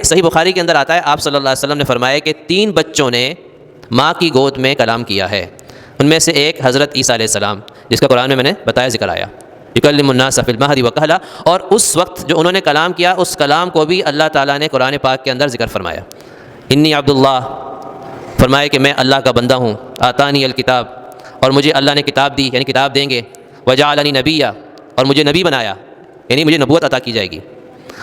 صحیح بخاری کے اندر آتا ہے آپ صلی اللہ علیہ وسلم نے فرمایا کہ 3 بچوں نے ماں کی گود میں کلام کیا ہے، ان میں سے ایک حضرت عیسیٰ علیہ السلام، جس کا قرآن میں نے بتایا ذکر آیا، یکلم الناس فی المہد وکہلا، اور اس وقت جو انہوں نے کلام کیا اس کلام کو بھی اللہ تعالیٰ نے قرآن پاک کے اندر ذکر فرمایا، انی عبداللہ، فرمایا کہ میں اللہ کا بندہ ہوں، آتانی الکتاب، اور مجھے اللہ نے کتاب دی، یعنی کتاب دیں گے، وجعلنی نبیا، اور مجھے نبی بنایا، یعنی مجھے نبوت عطا کی جائے گی،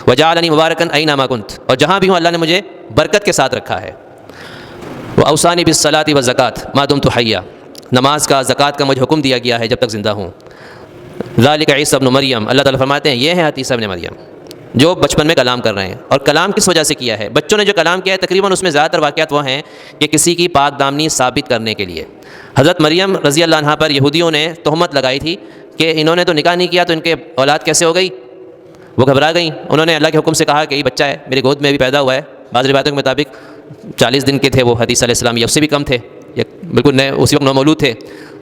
وجعلنی مبارکن اینما کنت، اور جہاں بھی ہوں اللہ نے مجھے برکت کے ساتھ رکھا ہے، واوصانی بالصلاۃ والزکوٰۃ ما دمت حیا، نماز کا زکوٰۃ کا مجھے حکم دیا گیا ہے جب تک زندہ ہوں، ذالک عیسیٰ ابن مریم، اللہ تعالیٰ فرماتے ہیں یہ ہیں عیسیٰ ابن مریم جو بچپن میں کلام کر رہے ہیں، اور کلام کس وجہ سے کیا ہے؟ بچوں نے جو کلام کیا ہے تقریباً اس میں زیادہ تر واقعات وہ ہیں کہ کسی کی پاک دامنی ثابت کرنے کے لیے۔ حضرت مریم رضی اللہ عنہا پر یہودیوں نے تہمت لگائی تھی کہ انہوں نے تو نکاح نہیں کیا تو ان کے اولاد کیسے ہو گئی، وہ گھبرا گئیں، انہوں نے اللہ کے حکم سے کہا کہ یہ بچہ ہے میری گود میں بھی پیدا ہوا ہے، بعض روایتوں کے مطابق 40 دن کے تھے وہ حدیث علیہ السلام، یا اس سے بھی کم تھے، یا بالکل نئے اسی وقت نومولود تھے،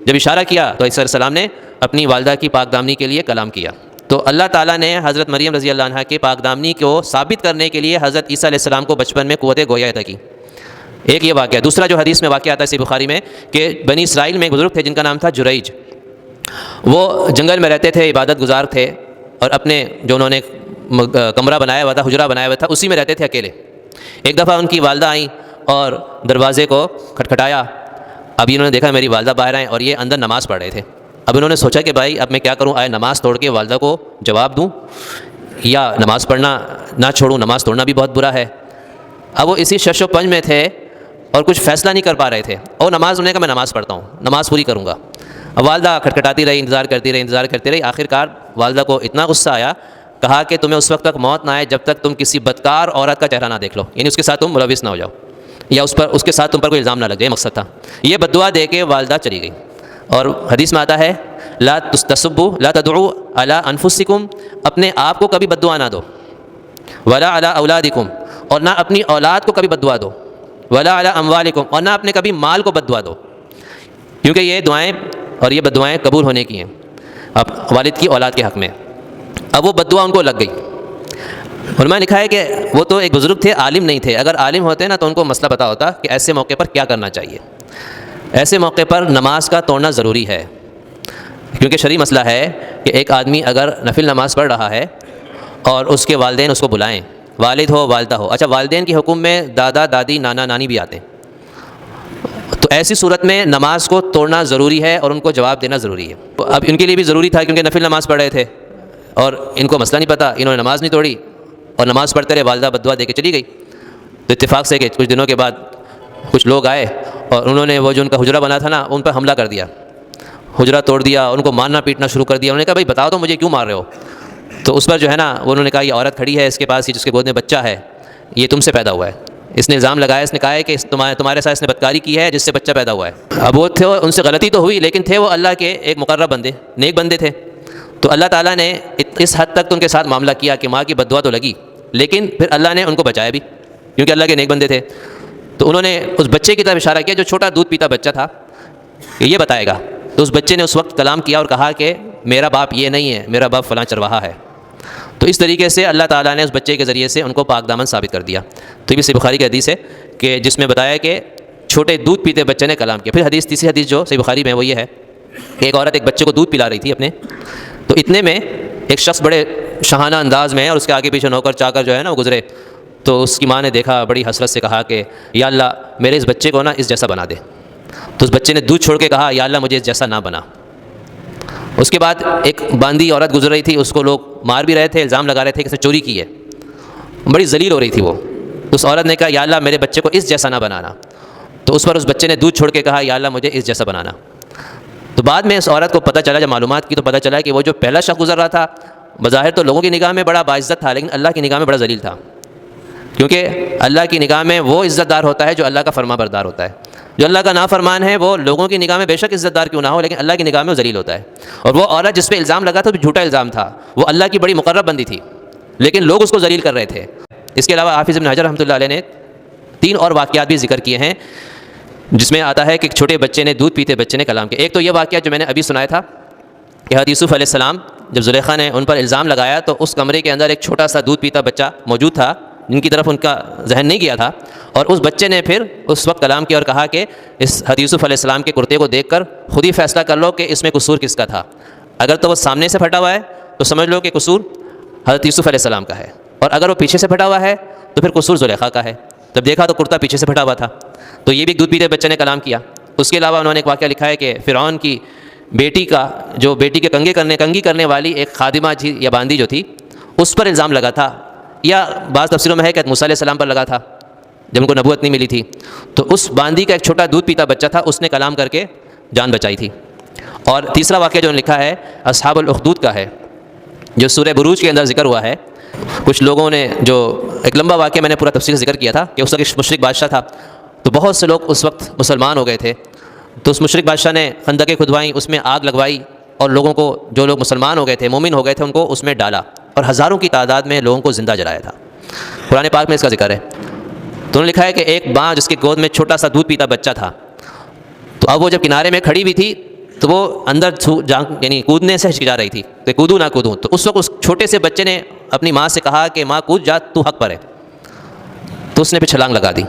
جب اشارہ کیا تو عیسیٰ علیہ السلام نے اپنی والدہ کی پاک دامنی کے لیے کلام کیا، تو اللہ تعالیٰ نے حضرت مریم رضی اللہ عنہا کے پاک دامنی کو ثابت کرنے کے لیے حضرت عیسیٰ علیہ السلام کو بچپن میں قوت گویا عطا کی۔ ایک یہ واقعہ، دوسرا جو حدیث میں واقعہ آتا ہے صحیح بخاری میں کہ بنی اسرائیل میں ایک بزرگ تھے جن کا نام تھا جریج، وہ جنگل میں رہتے تھے، عبادت گزار تھے، اور اپنے جو انہوں نے کمرہ بنایا ہوا تھا، حجرہ بنایا ہوا تھا، اسی میں رہتے تھے اکیلے۔ ایک دفعہ ان کی والدہ آئیں اور دروازے کو کھٹکھٹایا، اب انہوں نے دیکھا میری والدہ باہر آئیں اور یہ اندر نماز پڑھ رہے تھے۔ اب انہوں نے سوچا کہ بھائی اب میں کیا کروں، آئے نماز توڑ کے والدہ کو جواب دوں یا نماز پڑھنا نہ چھوڑوں، نماز توڑنا بھی بہت برا ہے۔ اب وہ اسی شش و پنج میں تھے اور کچھ فیصلہ نہیں کر پا رہے تھے، اور نماز انہوں نے کہا میں نماز پڑھتا ہوں، نماز پوری کروں گا۔ اب والدہ کھٹکھٹاتی رہی، انتظار کرتی رہی، آخرکار والدہ کو اتنا غصہ آیا، کہا کہ تمہیں اس وقت تک موت نہ آئے جب تک تم کسی بدکار عورت کا چہرہ نہ دیکھ لو، یعنی اس کے ساتھ تم ملوث نہ ہو جاؤ، یا اس کے ساتھ تم پر کوئی الزام نہ لگ جائے، مقصد تھا۔ یہ بددعا دے کے والدہ چلی گئی، اور حدیث میں آتا ہے لا تسبوا لا تدعوا علی انفسکم، اپنے آپ کو کبھی بددعا نہ دو، ولا علی اولادکم، اور نہ اپنی اولاد کو کبھی بددعا دو، ولا علی اموالکم، اور نہ اپنے کبھی مال کو بددعا دو، کیونکہ یہ دعائیں اور یہ بددعائیں قبول ہونے کی ہیں اب والد کی اولاد کے حق میں۔ اب وہ بددعا ان کو لگ گئی۔ علماء نے لکھا ہے کہ وہ تو ایک بزرگ تھے، عالم نہیں تھے، اگر عالم ہوتے نا تو ان کو مسئلہ پتہ ہوتا کہ ایسے موقع پر کیا کرنا چاہیے۔ ایسے موقع پر نماز کا توڑنا ضروری ہے، کیونکہ شرعی مسئلہ ہے کہ ایک آدمی اگر نفل نماز پڑھ رہا ہے اور اس کے والدین اس کو بلائیں، والد ہو والدہ ہو، اچھا والدین کے حکم میں دادا دادی نانا نانی بھی آتے ہیں، تو ایسی صورت میں نماز کو توڑنا ضروری ہے اور ان کو جواب دینا ضروری ہے۔ اب ان کے لیے بھی ضروری تھا کیونکہ نفل نماز پڑھ رہے تھے اور ان کو مسئلہ نہیں پتہ، انہوں نے نماز نہیں توڑی اور نماز پڑھتے رہے، والدہ بددعا دے کے چلی گئی۔ تو اتفاق سے کہ کچھ دنوں کے بعد کچھ لوگ آئے اور انہوں نے وہ جو ان کا حجرہ بنا تھا نا ان پر حملہ کر دیا، حجرہ توڑ دیا، ان کو مارنا پیٹنا شروع کر دیا۔ انہوں نے کہا بھائی بتاؤ تو مجھے کیوں مار رہے ہو؟ تو اس پر جو ہے نا انہوں نے کہا یہ عورت کھڑی ہے اس کے پاس، یہ جس کے گود میں بچہ ہے یہ تم سے پیدا ہوا ہے، اس نے الزام لگایا، اس نے کہا ہے کہ تمہارے ساتھ اس نے بدکاری کی ہے جس سے بچہ پیدا ہوا ہے۔ اب وہ تھے، ان سے غلطی تو ہوئی لیکن تھے وہ اللہ کے ایک مقرب بندے، نیک بندے تھے، تو اللہ تعالیٰ نے اس حد تک ان کے ساتھ معاملہ کیا کہ ماں کی بددعا تو لگی لیکن پھر اللہ نے ان کو بچایا بھی کیونکہ اللہ کے نیک بندے تھے۔ تو انہوں نے اس بچے کی طرف اشارہ کیا جو چھوٹا دودھ پیتا بچہ تھا کہ یہ بتائے گا، تو اس بچے نے اس وقت کلام کیا اور کہا کہ میرا باپ یہ نہیں ہے، میرا باپ فلاں چرواہا ہے۔ تو اس طریقے سے اللہ تعالیٰ نے اس بچے کے ذریعے سے ان کو پاک دامن ثابت کر دیا۔ تو یہ صحیح بخاری کی حدیث ہے کہ جس میں بتایا کہ چھوٹے دودھ پیتے بچے نے کلام کیا۔ پھر حدیث تیسری حدیث جو صحیح بخاری میں وہ یہ ہے کہ ایک عورت ایک بچے کو دودھ پلا رہی تھی اپنے، تو اتنے میں ایک شخص بڑے شاہانہ انداز میں اور اس کے آگے پیچھے نوکر چاکر جو ہے نا وہ گزرے، تو اس کی ماں نے دیکھا، بڑی حسرت سے کہا کہ یا اللہ میرے اس بچے کو نا اس جیسا بنا دے۔ تو اس بچے نے دودھ چھوڑ کے کہا یا اللہ مجھے اس جیسا نہ بنا۔ اس کے بعد ایک باندھی عورت گزر رہی تھی، اس کو لوگ مار بھی رہے تھے، الزام لگا رہے تھے کہ اس نے چوری کی ہے، بڑی ذلیل ہو رہی تھی وہ۔ اس عورت نے کہا یا اللہ میرے بچے کو اس جیسا نہ بنانا، تو اس پر اس بچے نے دودھ چھوڑ کے کہا یا اللہ مجھے اس جیسا بنانا۔ تو بعد میں اس عورت کو پتہ چلا، جب معلومات کی تو پتہ چلا کہ وہ جو پہلا شخص گزر رہا تھا بظاہر تو لوگوں کی نگاہ میں بڑا باعزت تھا لیکن اللہ کی نگاہ میں بڑا ذلیل تھا، کیونکہ اللہ کی نگاہ میں وہ عزت دار ہوتا ہے جو اللہ کا فرما بردار ہوتا ہے۔ جو اللہ کا نافرمان ہے وہ لوگوں کی نگاہ میں بے شک عزت دار کیوں نہ ہو لیکن اللہ کی نگاہ میں وہ ذلیل ہوتا ہے۔ اور وہ عورت جس پہ الزام لگا تھا وہ جھوٹا الزام تھا، وہ اللہ کی بڑی مقرب بندی تھی لیکن لوگ اس کو ذلیل کر رہے تھے۔ اس کے علاوہ حافظ ابن حجر رحمۃ اللہ علیہ نے 3 اور واقعات بھی ذکر کیے ہیں جس میں آتا ہے کہ ایک چھوٹے بچے نے، دودھ پیتے بچے نے کلام کیا۔ ایک تو یہ واقعہ جو میں نے ابھی سنایا تھا کہ حضرت یوسف علیہ السلام جب زلیخا نے ان پر الزام لگایا تو اس کمرے کے اندر ایک چھوٹا سا دودھ پیتا بچہ موجود تھا جن کی طرف ان کا ذہن نہیں گیا تھا، اور اس بچے نے پھر اس وقت کلام کیا اور کہا کہ اس حضرت یوسف علیہ السلام کے کرتے کو دیکھ کر خود ہی فیصلہ کر لو کہ اس میں قصور کس کا تھا. اگر تو وہ سامنے سے پھٹا ہوا ہے تو سمجھ لو کہ قصور حضرت یوسف علیہ السلام کا ہے، اور اگر وہ پیچھے سے پھٹا ہوا ہے تو پھر قصور زلیخا کا ہے. جب دیکھا تو کرتا پیچھے سے پھٹا ہوا تھا. تو یہ بھی ایک دودھ پیتے بچے نے کلام کیا. اس کے علاوہ انہوں نے ایک واقعہ لکھا ہے کہ فرعون کی بیٹی کا جو بیٹی کے کنگھی کرنے والی ایک خادمہ یا باندی جو تھی، اس پر الزام لگا تھا، یا بعض تفسیروں میں ہے کہ موسیٰ علیہ السلام پر لگا تھا جب ان کو نبوت نہیں ملی تھی. تو اس باندی کا ایک چھوٹا دودھ پیتا بچہ تھا، اس نے کلام کر کے جان بچائی تھی. اور تیسرا واقعہ جو لکھا ہے اصحاب الاخدود کا ہے، جو سورہ بروج کے اندر ذکر ہوا ہے. کچھ لوگوں نے جو ایک لمبا واقعہ میں نے پورا تفصیل ذکر کیا تھا کہ اس وقت ایک مشرک بادشاہ تھا، تو بہت سے لوگ اس وقت مسلمان ہو گئے تھے. تو اس مشرک بادشاہ نے خندقیں کھدوائیں، اس میں آگ لگوائی، اور لوگوں کو جو لوگ مسلمان ہو گئے تھے، مومن ہو گئے تھے، ان کو اس میں ڈالا، اور ہزاروں کی تعداد میں لوگوں کو زندہ جلایا تھا. قرآن پاک میں اس کا ذکر ہے. تو انہوں نے لکھا ہے کہ ایک ماں جس کی گود میں چھوٹا سا دودھ پیتا بچہ تھا، تو اب وہ جب کنارے میں کھڑی ہوئی تھی تو وہ اندر یعنی کودنے سے ہچکچا رہی تھی کہ کودوں نہ کودوں. تو اس وقت اس چھوٹے سے بچے نے اپنی ماں سے کہا کہ ماں کود جا، تو حق پر ہے. تو اس نے پھر چھلانگ لگا دی.